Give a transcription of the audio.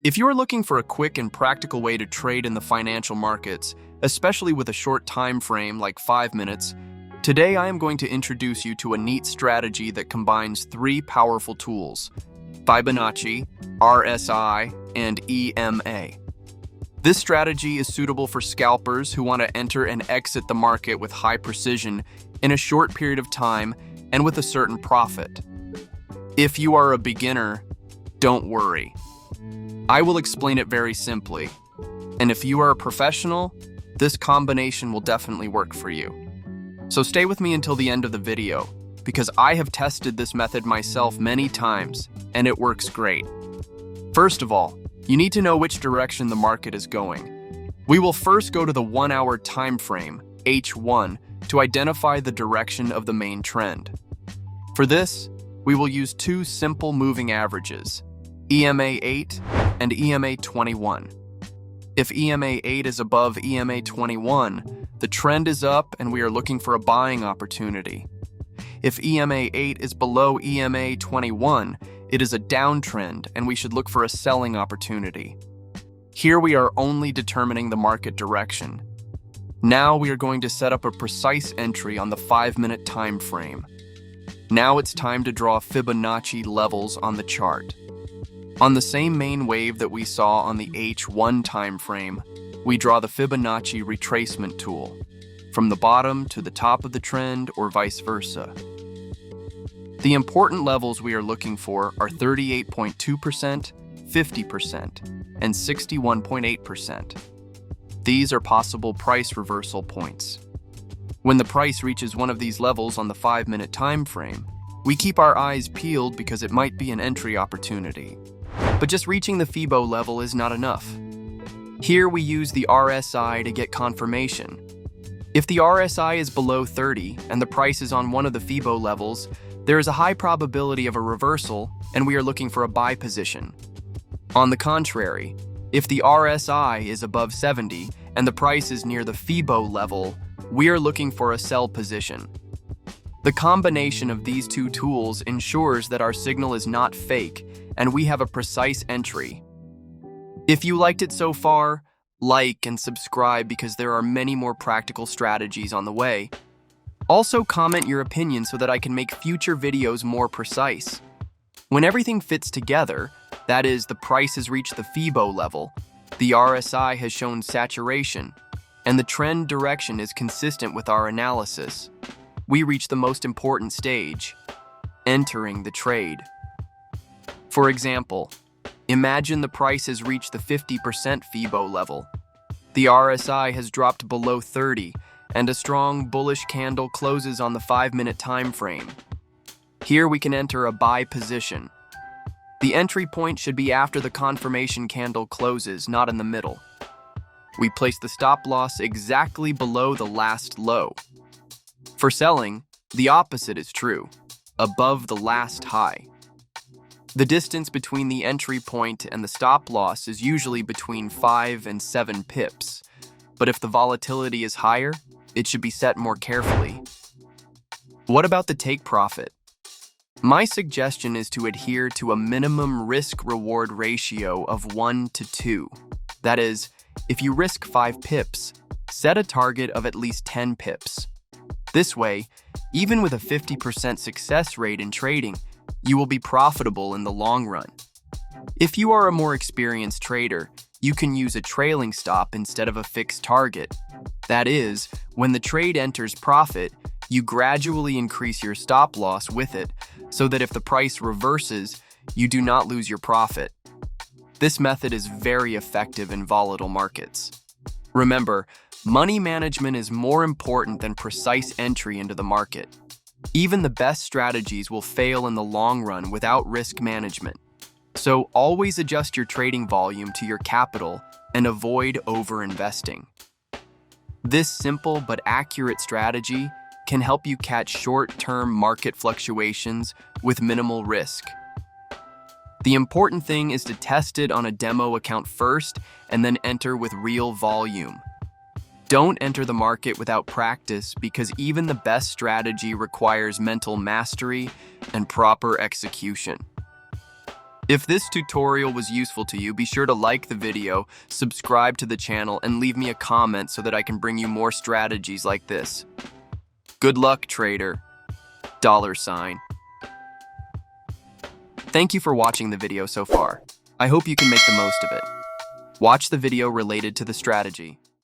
If you are looking for a quick and practical way to trade in the financial markets, especially with a short time frame like 5 minutes, today I am going to introduce you to a neat strategy that combines 3 powerful tools: Fibonacci, RSI, and EMA. This strategy is suitable for scalpers who want to enter and exit the market with high precision in a short period of time and with a certain profit. If you are a beginner, don't worry. I will explain it very simply. And if you are a professional, this combination will definitely work for you. So stay with me until the end of the video, because I have tested this method myself many times, and it works great. First of all, you need to know which direction the market is going. We will first go to the 1-hour time frame, H1, to identify the direction of the main trend. For this, we will use 2 simple moving averages, EMA 8 and EMA 21. If EMA 8 is above EMA 21, the trend is up and we are looking for a buying opportunity. If EMA 8 is below EMA 21, it is a downtrend and we should look for a selling opportunity. Here we are only determining the market direction. Now we are going to set up a precise entry on the 5-minute time frame. Now it's time to draw Fibonacci levels on the chart. On the same main wave that we saw on the H1 time frame, we draw the Fibonacci retracement tool, from the bottom to the top of the trend or vice versa. The important levels we are looking for are 38.2%, 50%, and 61.8%. These are possible price reversal points. When the price reaches one of these levels on the 5-minute time frame, we keep our eyes peeled because it might be an entry opportunity. But just reaching the Fibo level is not enough. Here we use the RSI to get confirmation. If the RSI is below 30 and the price is on one of the Fibo levels, there is a high probability of a reversal and we are looking for a buy position. On the contrary, if the RSI is above 70 and the price is near the Fibo level, we are looking for a sell position. The combination of these 2 tools ensures that our signal is not fake and we have a precise entry. If you liked it so far, like and subscribe because there are many more practical strategies on the way. Also comment your opinion so that I can make future videos more precise. When everything fits together, that is, the price has reached the Fibo level, the RSI has shown saturation, and the trend direction is consistent with our analysis, we reach the most important stage, entering the trade. For example, imagine the price has reached the 50% Fibo level. The RSI has dropped below 30, and a strong bullish candle closes on the 5-minute time frame. Here we can enter a buy position. The entry point should be after the confirmation candle closes, not in the middle. We place the stop loss exactly below the last low. For selling, the opposite is true, above the last high. The distance between the entry point and the stop loss is usually between 5 and 7 pips, but if the volatility is higher, it should be set more carefully. What about the take profit? My suggestion is to adhere to a minimum risk-reward ratio of 1 to 2. That is, if you risk 5 pips, set a target of at least 10 pips. This way, even with a 50% success rate in trading, you will be profitable in the long run. If you are a more experienced trader, you can use a trailing stop instead of a fixed target. That is, when the trade enters profit, you gradually increase your stop loss with it, so that if the price reverses, you do not lose your profit. This method is very effective in volatile markets. Remember, money management is more important than precise entry into the market. Even the best strategies will fail in the long run without risk management. So always adjust your trading volume to your capital and avoid over-investing. This simple but accurate strategy can help you catch short-term market fluctuations with minimal risk. The important thing is to test it on a demo account first and then enter with real volume. Don't enter the market without practice because even the best strategy requires mental mastery and proper execution. If this tutorial was useful to you, be sure to like the video, subscribe to the channel, and leave me a comment so that I can bring you more strategies like this. Good luck, trader. $. Thank you for watching the video so far. I hope you can make the most of it. Watch the video related to the strategy.